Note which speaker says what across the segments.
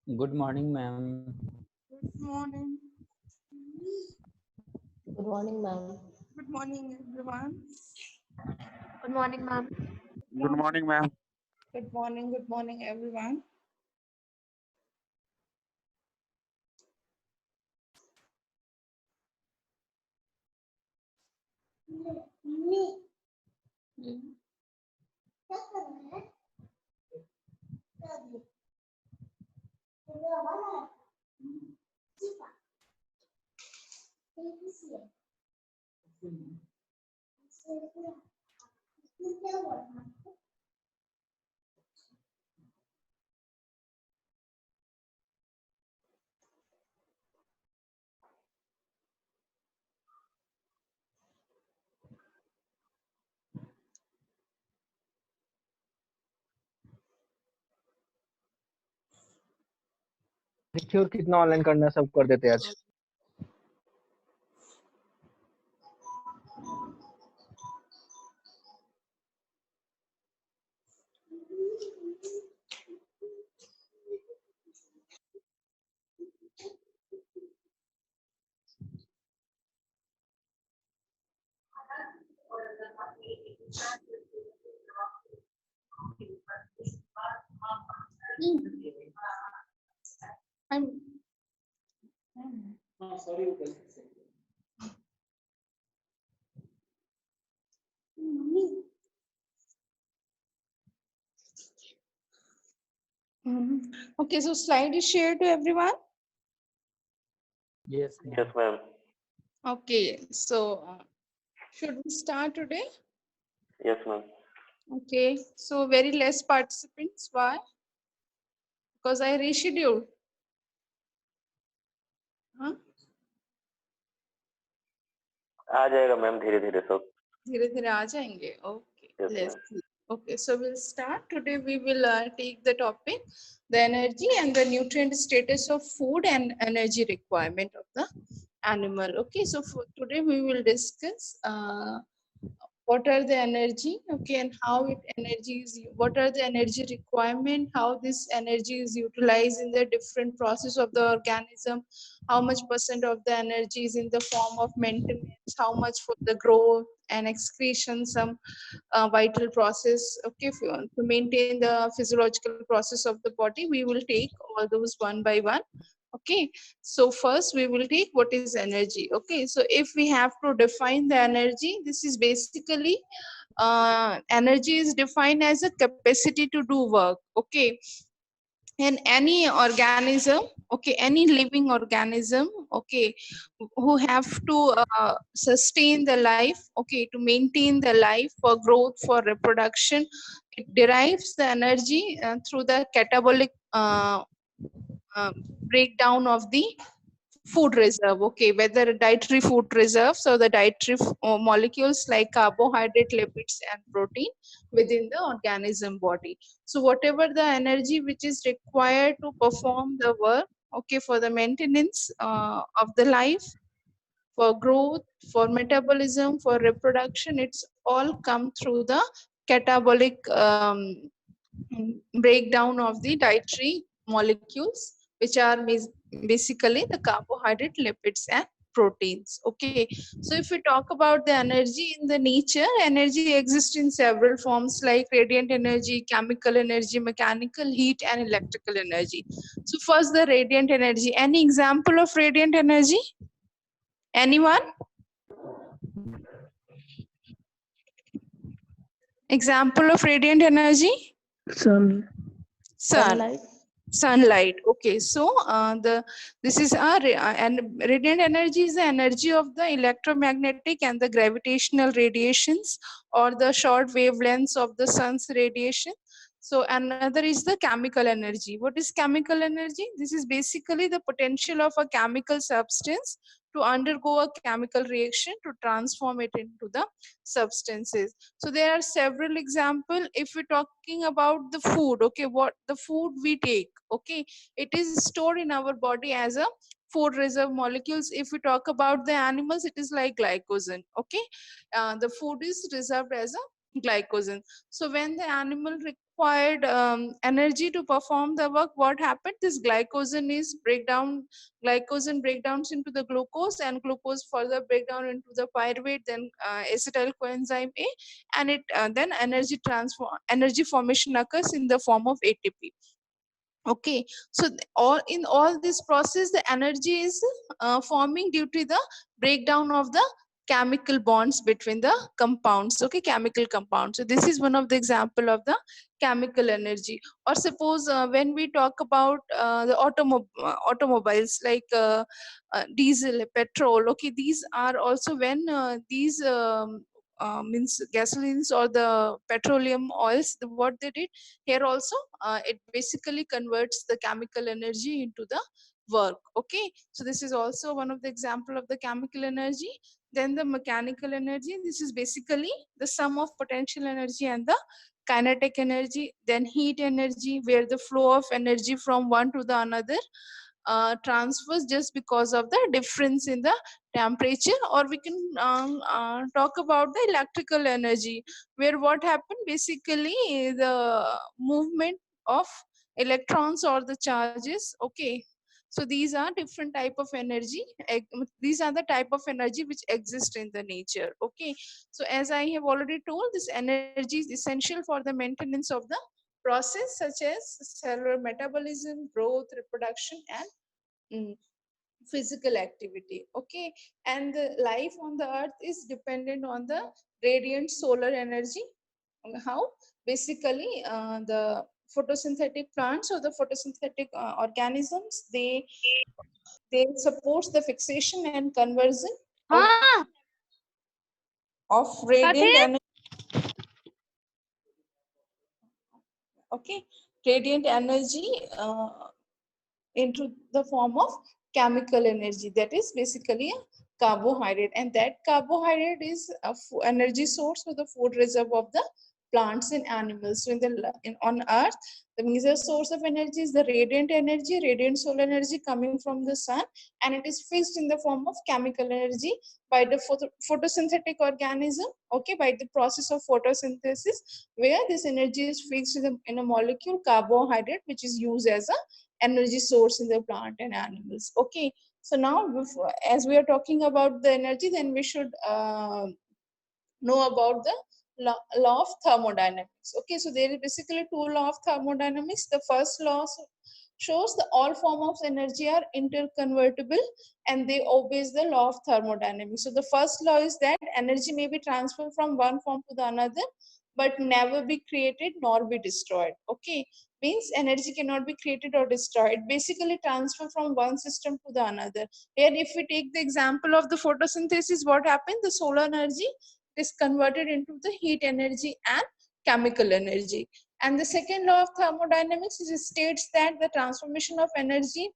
Speaker 1: Good morning, ma'am.
Speaker 2: Good morning.
Speaker 3: Good morning, ma'am.
Speaker 2: Good morning, everyone.
Speaker 3: Good morning, ma'am.
Speaker 4: Good morning, ma'am.
Speaker 2: Good morning. Good morning, everyone.
Speaker 5: देखिए और कितना online करना है, सब कर देते हैं आज।
Speaker 2: I'm okay. So slide is shared to everyone.
Speaker 1: Yes,
Speaker 4: Yes, ma'am.
Speaker 2: Okay. So should we start today?
Speaker 4: Yes, ma'am.
Speaker 2: Okay. So very less participants. Why? Because I rescheduled. Huh?
Speaker 4: आ जाएगा मैम धीरे धीरे सब.
Speaker 2: धीरे धीरे आ जाएंगे. Okay.
Speaker 4: Yes,
Speaker 2: Let's
Speaker 4: ma'am.
Speaker 2: see. Okay, so we'll start. Today we will take the topic, the energy and the nutrient status of food and energy requirement of the animal. Okay, so for today we will discuss what are the energy, okay, and how it energy is, what are the energy requirement, how this energy is utilized in the different process of the organism, how much percent of the energy is in the form of maintenance, how much for the growth and excretion, some vital process, okay, to maintain the physiological process of the body. We will take all those one by one. Okay, so first we will take what is energy. Okay, so if we have to define the energy, this is basically energy is defined as a capacity to do work, okay, in any organism, okay, any living organism, okay, who have to sustain the life, okay, to maintain the life, for growth, for reproduction. It derives the energy through the catabolic uh, breakdown of the food reserve, okay, whether dietary food reserves or the dietary molecules like carbohydrate, lipids and protein within the organism body. So whatever the energy which is required to perform the work, okay, for the maintenance of the life, for growth, for metabolism, for reproduction, it's all come through the catabolic breakdown of the dietary molecules, which are basically the carbohydrate, lipids and proteins. Okay, so if we talk about the energy in the nature, energy exists in several forms like radiant energy, chemical energy, mechanical, heat and electrical energy. So first, the radiant energy. Any example of radiant energy? Anyone? Example of radiant energy?
Speaker 3: Sun.
Speaker 2: Sun. Sunlight. Okay, so this is and radiant energy is the energy of the electromagnetic and the gravitational radiations, or the short wavelengths of the sun's radiation. So another is the chemical energy. What is chemical energy? This is basically the potential of a chemical substance to undergo a chemical reaction to transform it into the substances. So there are several examples. If we're talking about the food, okay, what the food we take, okay, it is stored in our body as a food reserve molecules. If we talk about the animals, it is like glycogen, okay, the food is reserved as a glycogen. So when the animal required energy to perform the work, what happened? This glycogen breakdowns into the glucose, and glucose further breakdown into the pyruvate, then acetyl coenzyme A, and it then energy formation occurs in the form of ATP. Okay, so all this process, the energy is forming due to the breakdown of the chemical bonds between the compounds. Okay, chemical compounds. So this is one of the example of the chemical energy. Or suppose when we talk about the automobiles, like diesel, petrol. Okay, these are also when these means gasolines or the petroleum oils, what they did here also, it basically converts the chemical energy into the work. Okay, so this is also one of the example of the chemical energy. Then the mechanical energy, this is basically the sum of potential energy and the kinetic energy. Then heat energy, where the flow of energy from one to the another transfers just because of the difference in the temperature. Or we can talk about the electrical energy, where what happened, basically the movement of electrons or the charges. Okay, so these are different type of energy. These are the type of energy which exist in the nature. Okay, so as I have already told, this energy is essential for the maintenance of the process such as cellular metabolism, growth, reproduction, and physical activity. Okay, and the life on the earth is dependent on the radiant solar energy. How? Basically the photosynthetic plants or the photosynthetic organisms, they support the fixation and conversion of radiant energy. Okay, radiant energy into the form of chemical energy, that is basically a carbohydrate, and that carbohydrate is a energy source for the food reserve of the plants and animals. So on earth, the major source of energy is the radiant energy, radiant solar energy coming from the sun, and it is fixed in the form of chemical energy by the photosynthetic organism. Okay, by the process of photosynthesis, where this energy is fixed in a molecule carbohydrate, which is used as a energy source in the plant and animals. Okay, so now as we are talking about the energy, then we should know about the law of thermodynamics. Okay, so there is basically two law of thermodynamics. The first law shows that all forms of energy are interconvertible and they obeys the law of thermodynamics. So the first law is that energy may be transferred from one form to the another, but never be created nor be destroyed. Okay, means energy cannot be created or destroyed, basically transfer from one system to the another. Here if we take the example of the photosynthesis, what happened? The solar energy is converted into the heat energy and chemical energy. And the second law of thermodynamics states that the transformation of energy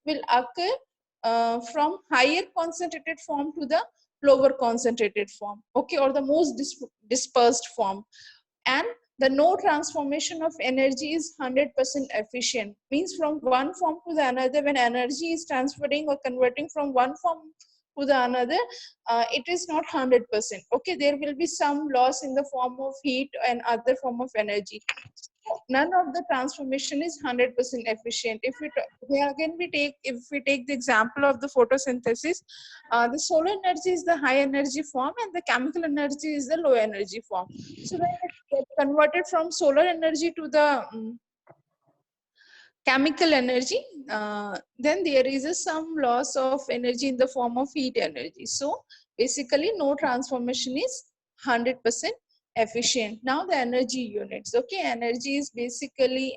Speaker 2: will occur from higher concentrated form to the lower concentrated form. Okay, or the most dispersed form. And the no transformation of energy is 100% efficient, means from one form to the another, when energy is transferring or converting from one form to the another, it is not 100%. Okay, there will be some loss in the form of heat and other form of energy. None of the transformation is 100% efficient. If we here again if we take the example of the photosynthesis, the solar energy is the high energy form and the chemical energy is the low energy form. So when it gets converted from solar energy to the chemical energy, then there is some loss of energy in the form of heat energy. So basically no transformation is 100% efficient. Now the energy units. Okay, energy is basically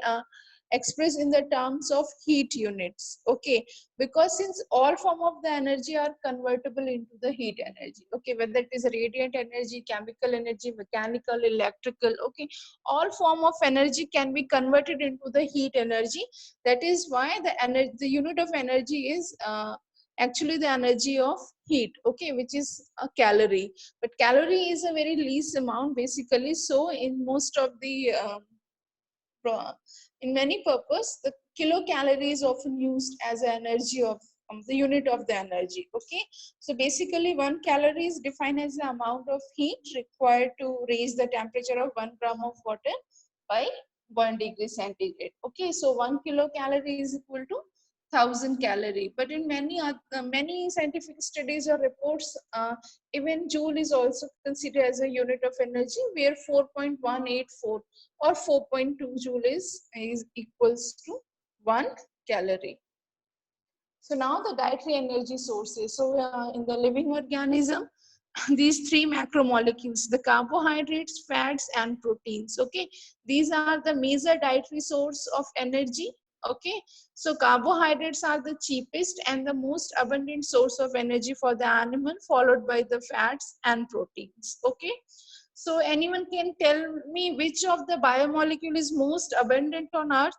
Speaker 2: expressed in the terms of heat units. Okay, because since all form of the energy are convertible into the heat energy. Okay, whether it is radiant energy, chemical energy, mechanical, electrical. Okay, all form of energy can be converted into the heat energy. That is why the unit of energy is actually the energy of heat. Okay, which is a calorie. But calorie is a very least amount basically. So in most of the in many purpose, the kilocalorie is often used as an energy of the unit of the energy. Okay, so basically 1 calorie is defined as the amount of heat required to raise the temperature of 1 gram of water by 1 degree centigrade. Okay, so 1 kilocalorie is equal to 1000 calorie. But in many scientific studies or reports, even joule is also considered as a unit of energy, where 4.184 or 4.2 joule is equals to 1 calorie. So now the dietary energy sources. So in the living organism, these three macromolecules, the carbohydrates, fats, and proteins. Okay, these are the major dietary source of energy. Okay, so carbohydrates are the cheapest and the most abundant source of energy for the animal, followed by the fats and proteins. Okay, so anyone can tell me which of the biomolecule is most abundant on earth?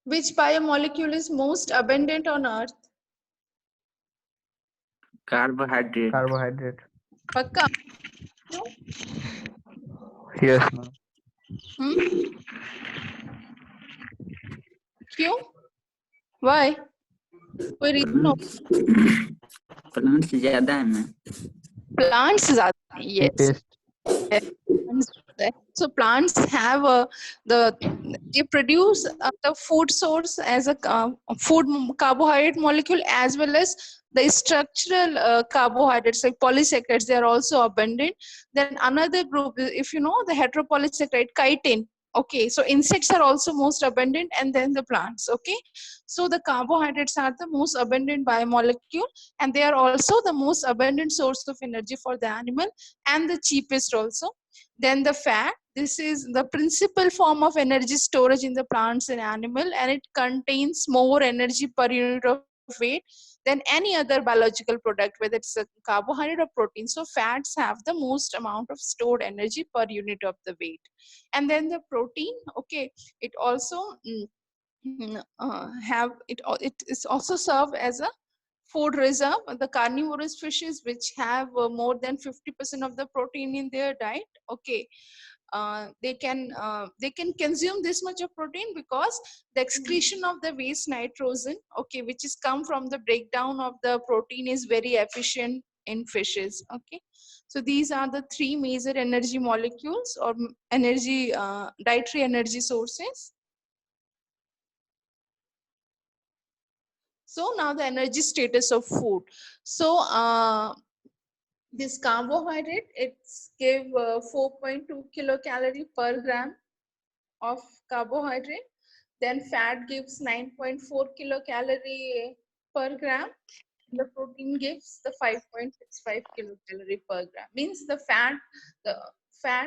Speaker 2: Which biomolecule is most abundant on earth?
Speaker 4: Carbohydrate.
Speaker 5: Carbohydrate.
Speaker 2: Pakka?
Speaker 5: Yes, ma'am.
Speaker 2: क्यों? Why? कोई reason हो?
Speaker 1: Plants ज्यादा है ना
Speaker 2: Plants ज़्यादा हैं, yes. So plants have they produce the food source as a food carbohydrate molecule, as well as the structural carbohydrates like polysaccharides. They are also abundant. Then another group, if you know, the heteropolysaccharide chitin. Okay, so insects are also most abundant, and then the plants. Okay, so the carbohydrates are the most abundant biomolecule, and they are also the most abundant source of energy for the animal, and the cheapest also. Then the fat, this is the principal form of energy storage in the plants and animal, and it contains more energy per unit of weight than any other biological product, whether it's a carbohydrate or protein. So fats have the most amount of stored energy per unit of the weight. And then the protein, okay, it also it is also serve as a food reserve. The carnivorous fishes, which have more than 50% of the protein in their diet, okay, they can consume this much of protein because the excretion of the waste nitrogen, okay, which is come from the breakdown of the protein, is very efficient in fishes. Okay, so these are the three major energy molecules or energy dietary energy sources. So now the energy status of food. So this carbohydrate, it's give 4.2 kilocalorie per gram of carbohydrate. Then fat gives 9.4 kilocalorie per gram. The protein gives the 5.65 kilocalorie per gram. Means the fat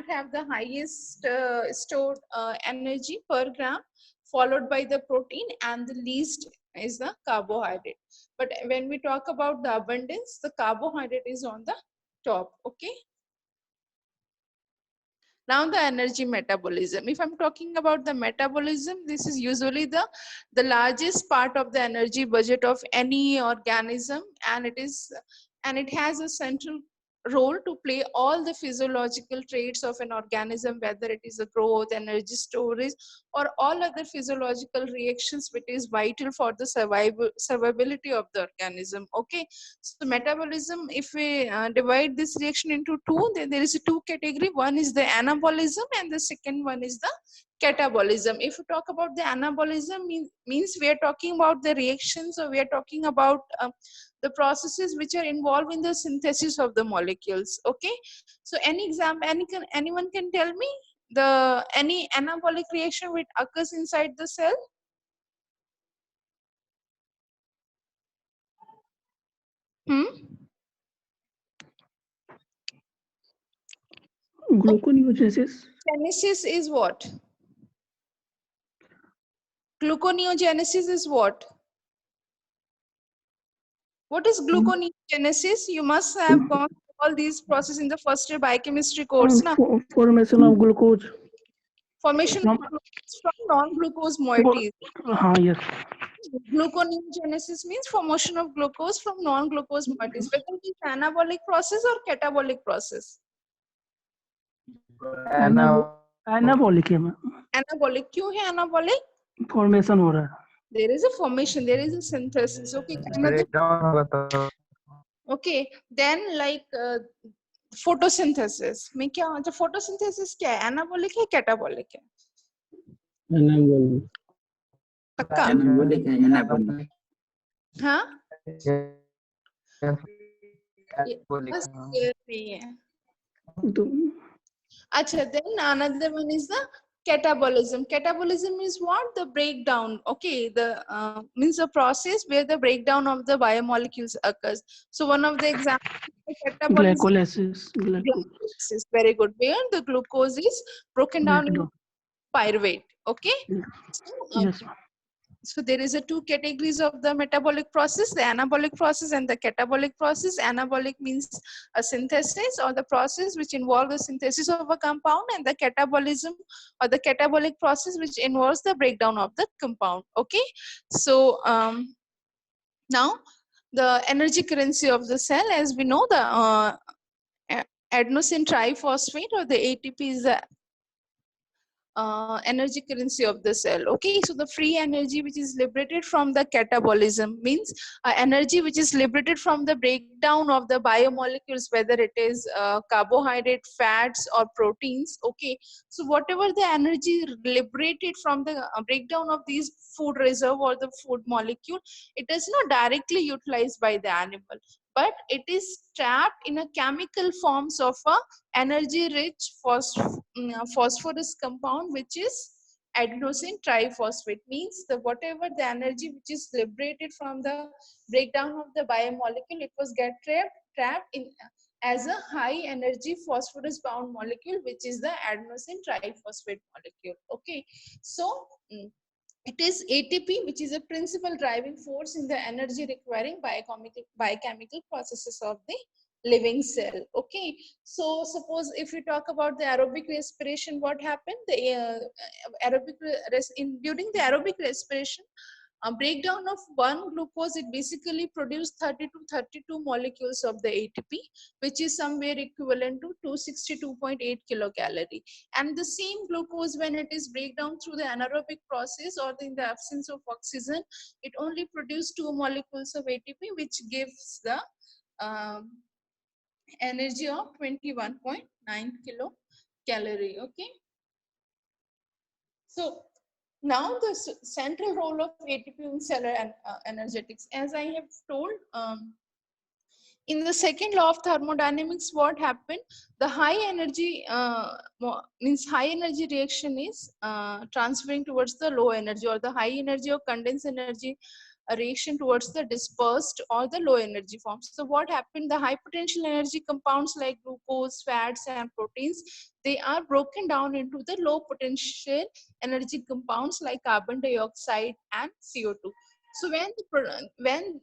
Speaker 2: have the highest stored energy per gram, followed by the protein, and the least is the carbohydrate. But when we talk about the abundance, the carbohydrate is on the top. Okay, now the energy metabolism. If I'm talking about the metabolism, this is usually the largest part of the energy budget of any organism, and it has a central role to play all the physiological traits of an organism, whether it is a growth, energy storage, or all other physiological reactions which is vital for the survivability of the organism. Okay, so metabolism, if we divide this reaction into two, then there is a two category. One is the anabolism, and the second one is the catabolism. If we talk about the anabolism, means we are talking about the reactions, or we are talking about the processes which are involved in the synthesis of the molecules. Okay, so anyone can tell me any anabolic reaction which occurs inside the cell?
Speaker 3: Gluconeogenesis.
Speaker 2: Genesis is what? Gluconeogenesis is what? What is gluconeogenesis? You must have gone through all these processes in the first year biochemistry course. Na?
Speaker 3: Formation of glucose.
Speaker 2: Formation of glucose from non-glucose moieties.
Speaker 3: Yes.
Speaker 2: Gluconeogenesis means formation of glucose from non-glucose moieties. Whether it is anabolic process or catabolic process.
Speaker 3: Anabolic है ma'am.
Speaker 2: Anabolic. क्यों है anabolic?
Speaker 3: Formation हो रहा है.
Speaker 2: There is a formation, there is a synthesis. Okay, another. Okay, then like photosynthesis में क्या अच्छा photosynthesis क्या है एनाबॉलिक है कैटाबॉलिक है पक्का
Speaker 1: एनाबॉलिक है एनाबॉलिक
Speaker 2: हाँ ये
Speaker 5: बोलिए
Speaker 2: बस
Speaker 5: हाँ।
Speaker 2: clear नहीं है
Speaker 3: तो
Speaker 2: Acha, then another one is the catabolism. Catabolism is what? The breakdown. Okay, the means a process where the breakdown of the biomolecules occurs. So one of the examples of catabolism
Speaker 3: glycolysis
Speaker 2: is very good. Where the glucose is broken down into
Speaker 3: breakdown.
Speaker 2: pyruvate. Okay. So,
Speaker 3: Yes.
Speaker 2: so there is a two categories of the metabolic process, the anabolic process and the catabolic process. Anabolic means a synthesis or the process which involves the synthesis of a compound, and the catabolism or the catabolic process which involves the breakdown of the compound. Okay. So now the energy currency of the cell, as we know, the adenosine triphosphate or the ATP is the energy currency of the cell. Okay, so the free energy which is liberated from the catabolism means energy which is liberated from the breakdown of the biomolecules, whether it is carbohydrate, fats or proteins. Okay, so whatever the energy liberated from the breakdown of these food reserve or the food molecule, it is not directly utilized by the animal, but it is trapped in a chemical forms of a energy rich phosphorus compound, which is adenosine triphosphate. Means the whatever the energy which is liberated from the breakdown of the biomolecule, it was get trapped in as a high energy phosphorus bound molecule, which is the adenosine triphosphate molecule. Okay, so it is ATP which is a principal driving force in the energy requiring biochemical processes of the living cell. Okay, so suppose if we talk about the aerobic respiration, what happened? The during the aerobic respiration, a breakdown of one glucose, it basically produced 30 to 32 molecules of the ATP, which is somewhere equivalent to 262.8 kilocalorie. And the same glucose, when it is breakdown through the anaerobic process or in the absence of oxygen, it only produced 2 molecules of ATP, which gives the energy of 21.9 kilocalorie. Okay, so now the central role of ATP in cellular energetics, as I have told, in the second law of thermodynamics, what happened? The high energy means high energy reaction is transferring towards the low energy, or the high energy or condensed energy reaction towards the dispersed or the low energy forms. So what happened? The high potential energy compounds like glucose, fats and proteins, they are broken down into the low potential energy compounds like carbon dioxide and CO2. So when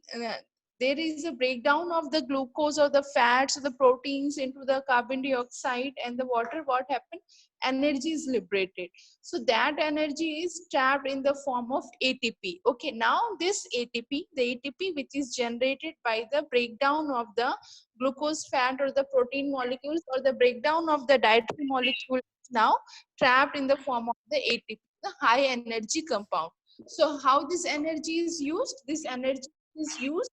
Speaker 2: there is a breakdown of the glucose or the fats or the proteins into the carbon dioxide and the water, what happened? Energy is liberated. So that energy is trapped in the form of ATP. Okay, now this ATP, the ATP which is generated by the breakdown of the glucose, fat or the protein molecules, or the breakdown of the dietary molecule, is now trapped in the form of the ATP, the high energy compound. So how this energy is used? This energy is used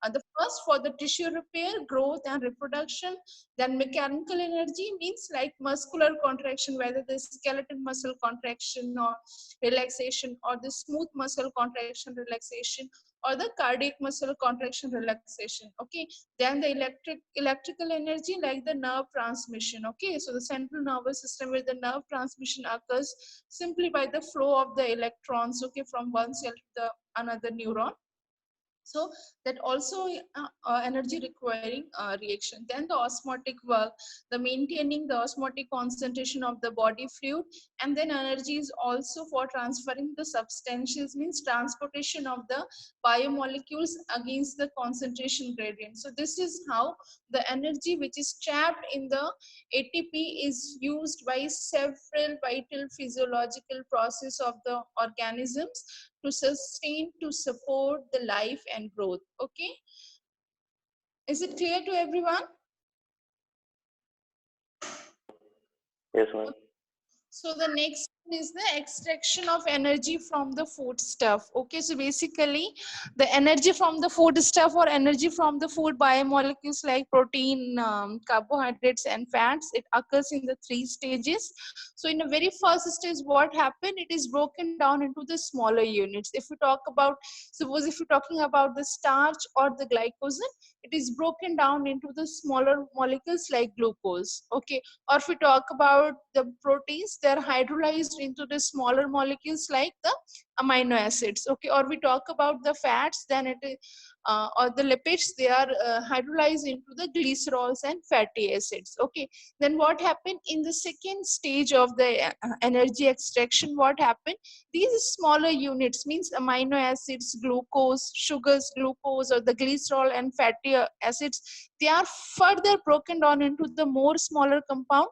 Speaker 2: the first for the tissue repair, growth and reproduction. Then mechanical energy means like muscular contraction, whether the skeleton muscle contraction or relaxation, or the smooth muscle contraction relaxation, or the cardiac muscle contraction relaxation. Okay, then the electrical energy like the nerve transmission. Okay, so the central nervous system where the nerve transmission occurs simply by the flow of the electrons, okay, from one cell to the another neuron. So that also energy requiring reaction. Then the osmotic work, the maintaining the osmotic concentration of the body fluid, and then energy is also for transferring the substances, means transportation of the biomolecules against the concentration gradient. So this is how the energy which is trapped in the ATP is used by several vital physiological process of the organisms to sustain, to support the life and growth. Okay, is it clear to everyone?
Speaker 4: Yes, ma'am.
Speaker 2: So the next is the extraction of energy from the food stuff. Okay, so basically the energy from the food stuff or energy from the food biomolecules like protein, carbohydrates and fats, it occurs in the 3 stages. So in the very first stage, what happened, it is broken down into the smaller units. If we talk about, suppose if you're talking about the starch or the glycogen, it is broken down into the smaller molecules like glucose. Okay, or if we talk about the proteins, they are hydrolyzed into the smaller molecules like the amino acids. Okay, or we talk about the fats, then it is or the lipids, they are hydrolyzed into the glycerols and fatty acids. Okay, then what happened in the second stage of the energy extraction, what happened, these smaller units means amino acids, glucose, sugars, glucose, or the glycerol and fatty acids, they are further broken down into the more smaller compound.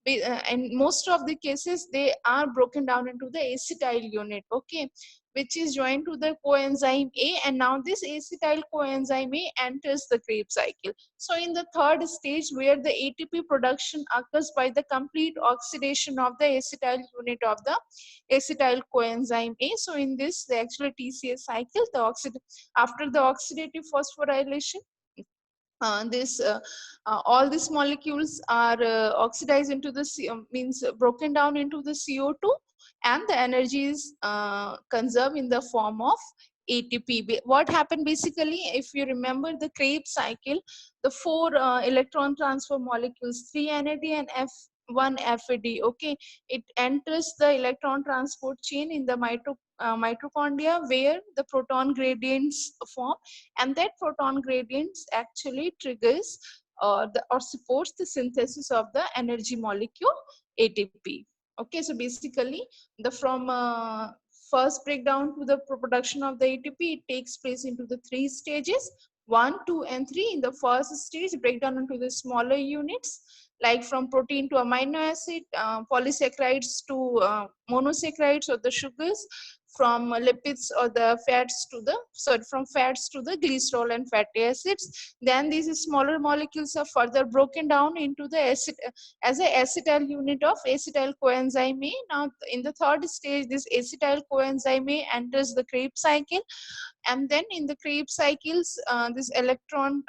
Speaker 2: In most of the cases, they are broken down into the acetyl unit. Okay, which is joined to the coenzyme A, and now this acetyl coenzyme A enters the Krebs cycle. So in the third stage, where the ATP production occurs by the complete oxidation of the acetyl unit of the acetyl coenzyme A. So in this, the actual TCA cycle, the after the oxidative phosphorylation, all these molecules are oxidized into the means broken down into the CO2, and the energy is conserved in the form of ATP. What happened basically, if you remember the Krebs cycle, the 4 electron transfer molecules, 3 NAD and F1 FAD, okay, it enters the electron transport chain in the mitochondria, where the proton gradients form, and that proton gradients actually triggers or supports the synthesis of the energy molecule ATP. Okay, so basically the from first breakdown to the production of the ATP, it takes place into the 3 stages, 1, 2 and 3. In the first stage, breakdown into the smaller units like from protein to amino acid, polysaccharides to monosaccharides or the sugars, from lipids or the fats to the from fats to the glycerol and fatty acids. Then these smaller molecules are further broken down into the acid as a acetyl unit of acetyl coenzyme A. Now in the third stage, this acetyl coenzyme A enters the Krebs cycle, and then in the Krebs cycles, this electron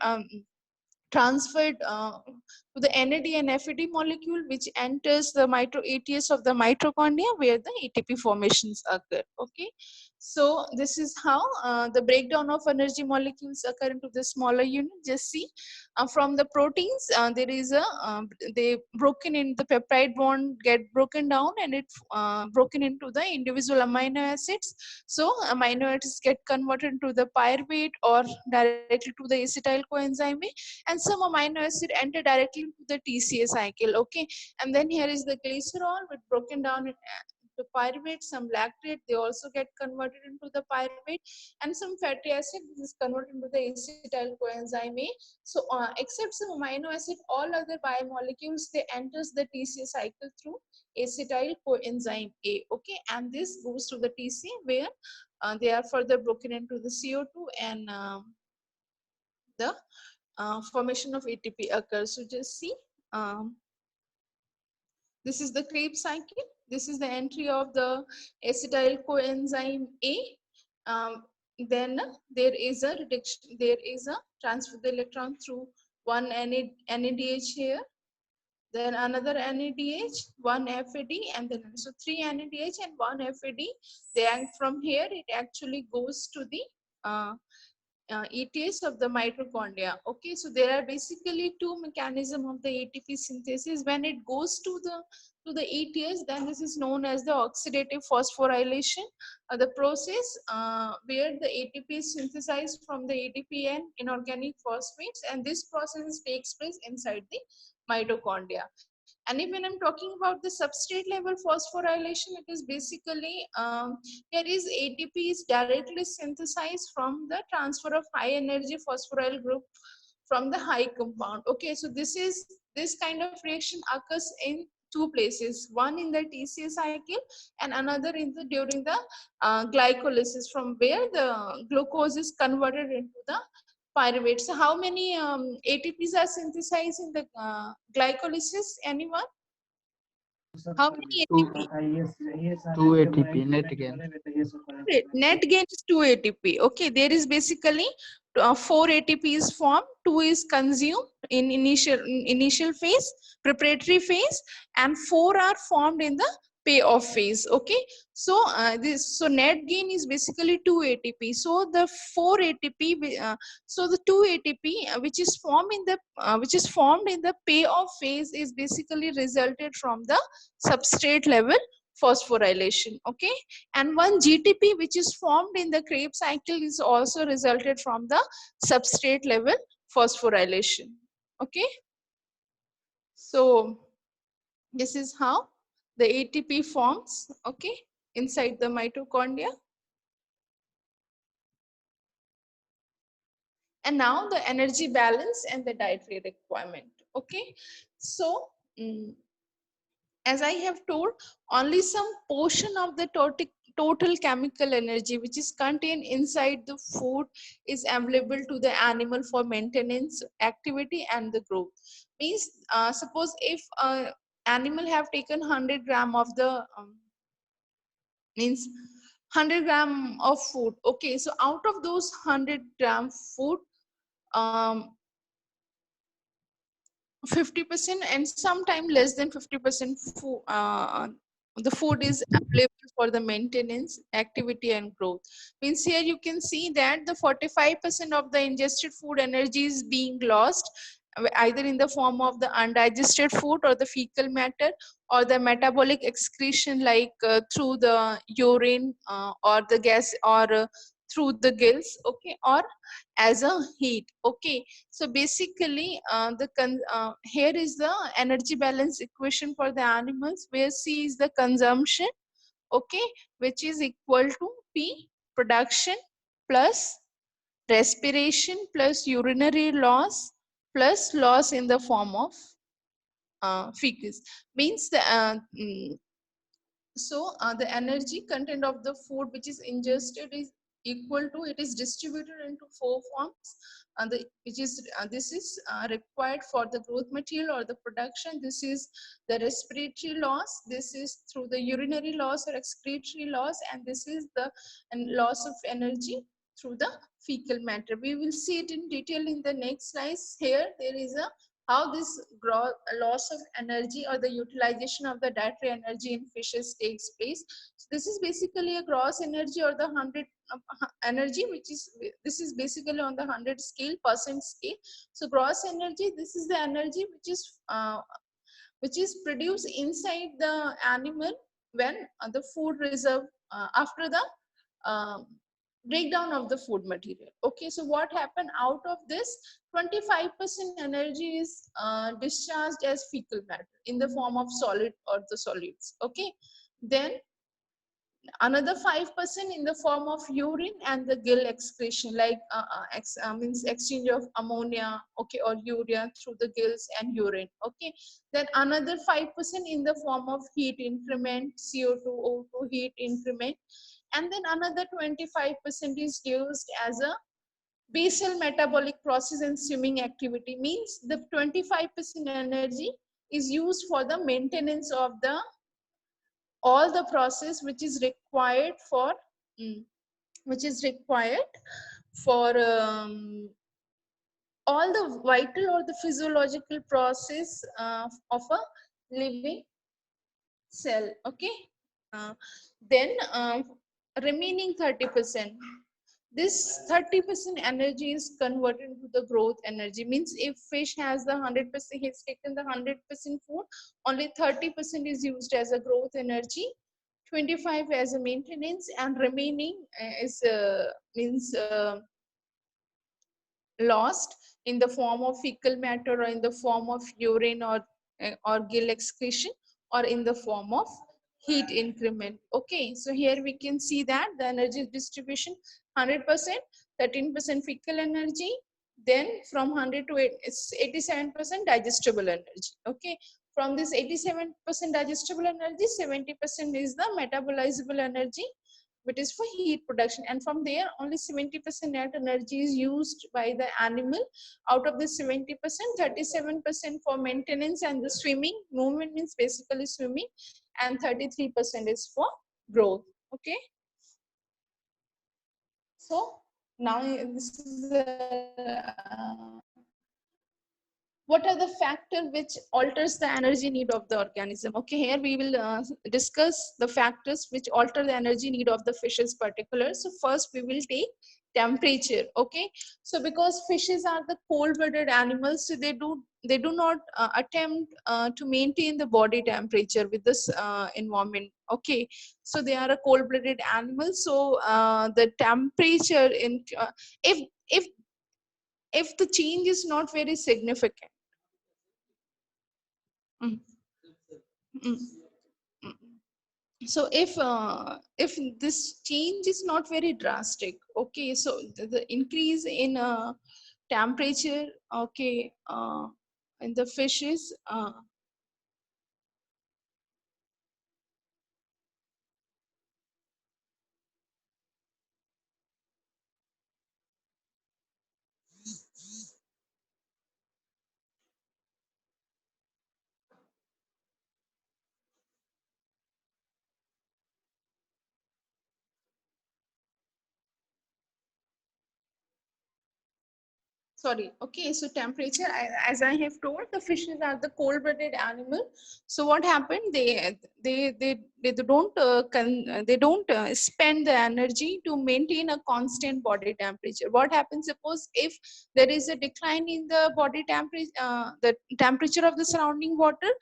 Speaker 2: transferred to the NAD and FAD molecule, which enters the ATS of the mitochondria, where the ATP formations occur. Okay, so this is how the breakdown of energy molecules occur into the smaller unit. Just see, from the proteins, there is a they broken in the peptide bond get broken down, and it broken into the individual amino acids. So amino acids get converted into the pyruvate or directly to the acetyl coenzyme A, and some amino acid enter directly into the TCA cycle. Okay, and then here is the glycerol with broken down into pyruvate, some lactate, they also get converted into the pyruvate, and some fatty acid, this is converted into the acetyl coenzyme A. So except some amino acid, all other biomolecules, they enters the TCA cycle through acetyl coenzyme A. Okay, and this goes to the TCA, where they are further broken into the CO2, and the formation of ATP occurs. So just see, this is the Krebs cycle. This is the entry of the acetyl coenzyme A. Then there is a reduction, there is a transfer of the electron through one NADH here, then another NADH, one FAD, and then so 3 NADH and 1 FAD. Then from here it actually goes to the ETS of the mitochondria. Okay, so there are basically 2 mechanisms of the ATP synthesis. When it goes to the ETS, then this is known as the oxidative phosphorylation, the process where the ATP is synthesized from the ADP and inorganic phosphates, and this process takes place inside the mitochondria. And if when I'm talking about the substrate level phosphorylation, it is basically here is ATP is directly synthesized from the transfer of high energy phosphoryl group from the high compound. Okay, so this kind of reaction occurs in 2 places, one in the TCA cycle and another in the during the glycolysis, from where the glucose is converted into the pyruvate. So how many ATPs are synthesized in the glycolysis? Anyone? How many
Speaker 5: Two,
Speaker 2: ATP?
Speaker 5: 2 ATP net gain.
Speaker 2: Net gain is 2 ATP. Okay, there is basically 4 ATPs formed, 2 is consumed in initial phase, preparatory phase, and 4 are formed in the payoff phase. Okay, so so net gain is basically 2 ATP. So the 4 ATP, so the 2 ATP which is formed in the payoff phase is basically resulted from the substrate level phosphorylation. Okay, and 1 GTP which is formed in the Krebs cycle is also resulted from the substrate level phosphorylation. Okay, so this is how the ATP forms, okay, inside the mitochondria. And now the energy balance and the dietary requirement. Okay, so as I have told, only some portion of the total chemical energy which is contained inside the food is available to the animal for maintenance, activity, and the growth. Means, suppose if animal have taken 100 gram of the means 100 gram of food. Okay, so out of those 100 gram food, 50% and sometime less than 50% food, the food is available for the maintenance, activity, and growth. Means here you can see that the 45% of the ingested food energy is being lost either in the form of the undigested food or the fecal matter or the metabolic excretion like through the urine or the gas or through the gills, okay, or as a heat. Okay, so basically here is the energy balance equation for the animals where C is the consumption, okay, which is equal to P production plus respiration plus urinary loss plus loss in the form of fecus. Means the the energy content of the food which is ingested is equal to, it is distributed into 4 forms, this is required for the growth material or the production. This is the respiratory loss, this is through the urinary loss or excretory loss, and this is the loss of energy through the fecal matter. We will see it in detail in the next slides. Here there is a how this loss of energy or the utilization of the dietary energy in fishes takes place. So this is basically a gross energy or the 100 energy, which is, this is basically on the 100 scale, percent scale. So gross energy, this is the energy which is produced inside the animal when the food reserve after the breakdown of the food material. Okay, so what happened out of this, 25% energy is discharged as fecal matter in the form of solid or the solids. Okay, then another 5% in the form of urine and the gill excretion, like means exchange of ammonia, okay, or urea through the gills and urine. Okay, then another 5% in the form of heat increment, CO2, O2 heat increment, and then another 25% is used as a basal metabolic process and swimming activity. Means the 25% energy is used for the maintenance of the all the process which is required for all the vital or the physiological process of a living cell. Okay, then remaining 30%, this 30% energy is converted to the growth energy. Means if fish has the 100%, he's taken the 100% food, only 30% is used as a growth energy, 25 as a maintenance, and remaining is lost in the form of fecal matter or in the form of urine or gill excretion or in the form of heat increment. Okay, so here we can see that the energy distribution 100%, 13% fecal energy, then from 100 to 87% digestible energy. Okay, from this 87% digestible energy, 70% is the metabolizable energy, which is for heat production, and from there only 70% net energy is used by the animal. Out of the 70%, 37% for maintenance and the swimming. Movement means basically swimming, and 33% is for growth. Okay. So now this is what are the factors which alters the energy need of the organism? Okay, here we will discuss the factors which alter the energy need of the fishes particular. So first we will take temperature. Okay, so because fishes are the cold-blooded animals, so they do not attempt to maintain the body temperature with this environment. Okay, so they are a cold-blooded animal. So the temperature in if the change is not very significant. Mm. Mm. Mm. So if this change is not very drastic, okay, so the increase in temperature, okay, in the fishes, sorry, okay, so temperature, as I have told, the fishes are the cold-blooded animal. So what happened, they don't spend the energy to maintain a constant body temperature. What happens, suppose if there is a decline in the body temperature, the temperature of the surrounding water,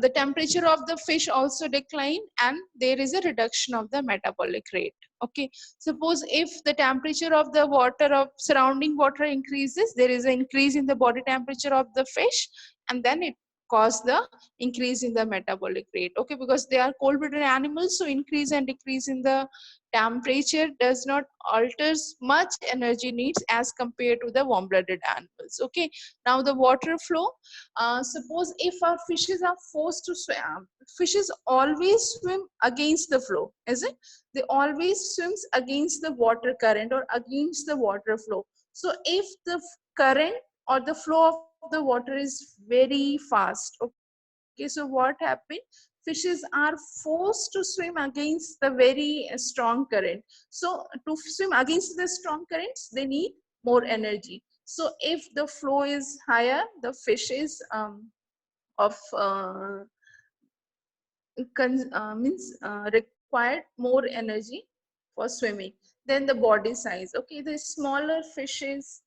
Speaker 2: the temperature of the fish also decline, and there is a reduction of the metabolic rate. Okay, suppose if the temperature of the water of surrounding water increases, there is an increase in the body temperature of the fish, and then it cause the increase in the metabolic rate. Okay, because they are cold-blooded animals, so increase and decrease in the temperature does not alters much energy needs as compared to the warm-blooded animals. Okay, now the water flow. Suppose if our fishes are forced to swim, fishes always swim against the flow, is it? They always swims against the water current or against the water flow. So if the current or the flow of the water is very fast, okay, so what happens? Fishes are forced to swim against the very strong current. So to swim against the strong currents, they need more energy. So if the flow is higher, the fishes of means required more energy for swimming. Then the body size. Okay, the smaller fishes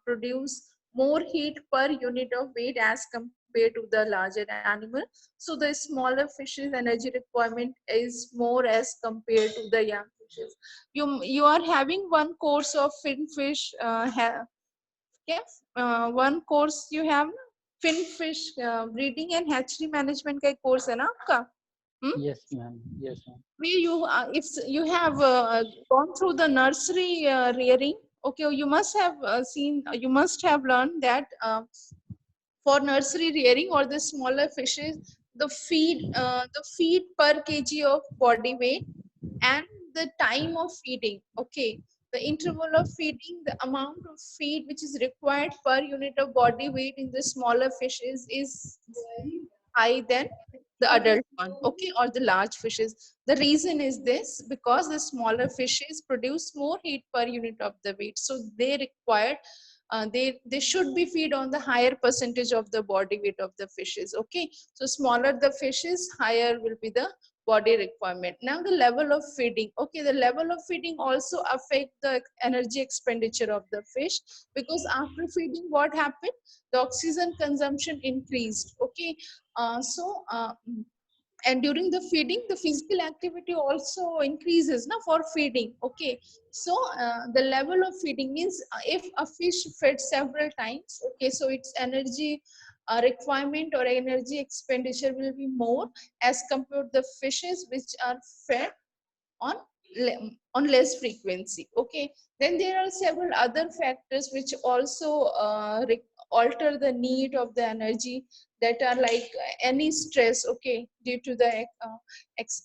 Speaker 2: produce more heat per unit of weight as compared to the larger animal. So the smaller fishes energy requirement is more as compared to the young fishes. You are having one course of finfish. One course you have finfish breeding and hatchery management का एक course है ना आपका?
Speaker 5: Yes, ma'am. Yes, ma'am.
Speaker 2: You if you have gone through the nursery rearing, okay, you must have you must have learned that for nursery rearing or the smaller fishes, the feed per kg of body weight and the time of feeding, okay, the interval of feeding, the amount of feed which is required per unit of body weight in the smaller fishes is very high than the adult one, okay, or the large fishes. The reason is this, because the smaller fishes produce more heat per unit of the weight, so they require they should be feed on the higher percentage of the body weight of the fishes. Okay, so smaller the fishes, higher will be the body requirement. Now the level of feeding. Okay, the level of feeding also affect the energy expenditure of the fish, because after feeding, what happened? The oxygen consumption increased. Okay, and during the feeding, the physical activity also increases now for feeding. Okay, so the level of feeding means if a fish fed several times, okay, so its energy requirement or energy expenditure will be more as compared to the fishes which are fed on less frequency. Okay, then there are several other factors which also alter the need of the energy that are like any stress, okay, due to the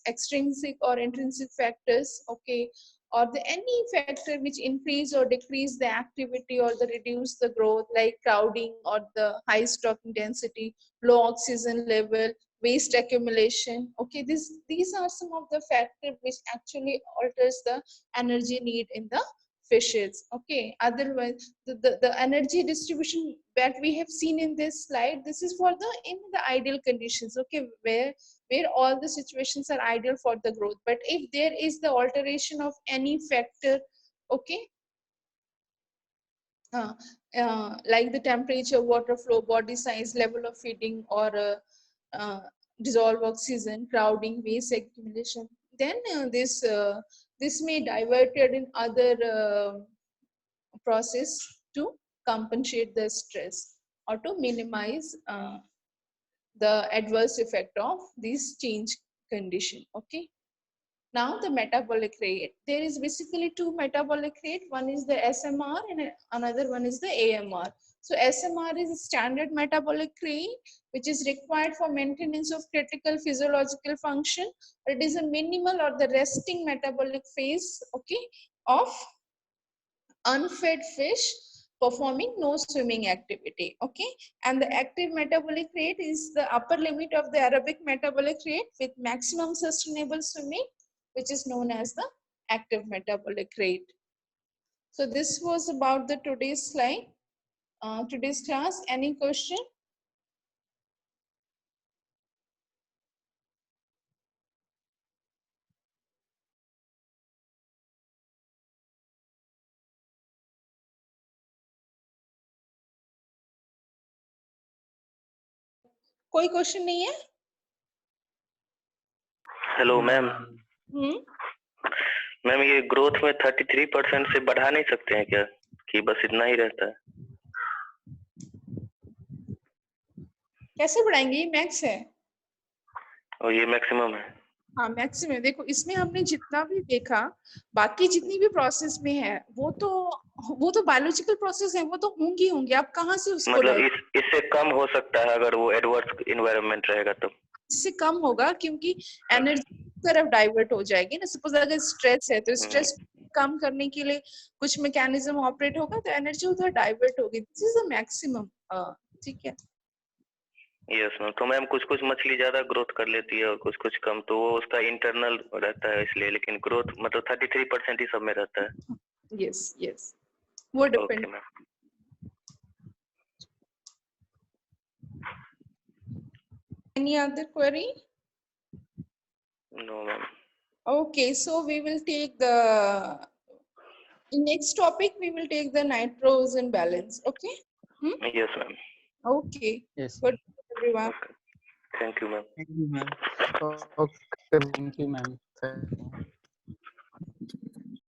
Speaker 2: extrinsic or intrinsic factors, okay, or the any factor which increase or decrease the activity or the reduce the growth, like crowding or the high stocking density, low oxygen level, waste accumulation, okay, these are some of the factors which actually alters the energy need in the fishes, okay. Otherwise the energy distribution that we have seen in this slide, this is for the in the ideal conditions, okay, where all the situations are ideal for the growth. But if there is the alteration of any factor, okay, like the temperature, water flow, body size, level of feeding, or dissolve oxygen, crowding, waste accumulation, then this may diverted in other process to compensate the stress or to minimize the adverse effect of this change condition, okay. Now the metabolic rate, there is basically two metabolic rate, one is the SMR and another one is the AMR. So SMR is a standard metabolic rate which is required for maintenance of critical physiological function. It is a minimal or the resting metabolic phase, okay, of unfed fish performing no swimming activity, okay. And the active metabolic rate is the upper limit of the aerobic metabolic rate with maximum sustainable swimming, which is known as the active metabolic rate. So this was about the today's slide, today's class. Any question? कोई question नहीं है?
Speaker 4: Hello ma'am.
Speaker 2: Hmm
Speaker 4: ma'am ये growth में 33% से बढ़ा नहीं सकते हैं क्या, कि बस इतना ही रहता है?
Speaker 2: कैसे बढ़ाएंगे? ये मैक्स है
Speaker 4: और ये मैक्सिमम है?
Speaker 2: हाँ मैक्सिमम। देखो इसमें हमने जितना भी देखा, बाकी जितनी भी प्रोसेस में है वो तो बायोलॉजिकल प्रोसेस है, वो तो होंगी। आप कहाँ से उसको
Speaker 4: मतलब इससे कम हो सकता है अगर वो एडवर्स इन्वायरमेंट रहेगा तो?
Speaker 2: इससे कम होगा क्योंकि एनर्जी तरफ डाइवर्ट हो जाएगी ना। सपोज अगर स्ट्रेस है तो स्ट्रेस कम करने के लिए कुछ मैकेनिज्म ऑपरेट होगा तो एनर्जी उधर डाइवर्ट होगी। दिस इज द मैक्सिमम, ठीक है।
Speaker 4: Yes ma'am. तो मैम कुछ मछली ज्यादा ग्रोथ कर लेती है और कुछ कम, तो वो उसका इंटरनल रहता है इसलिए, लेकिन ग्रोथ मतलब 33% ही सब में रहता है।
Speaker 2: यस वो depend. Any other query?
Speaker 4: No ma'am.
Speaker 2: Okay, so we will take the next topic. We will take the nitrogen balance. Okay.
Speaker 4: Yes ma'am.
Speaker 2: Okay.
Speaker 5: Yes.
Speaker 2: Good everyone.
Speaker 4: Okay. Thank you ma'am.
Speaker 5: Thank you, ma'am. Okay, thank you, ma'am.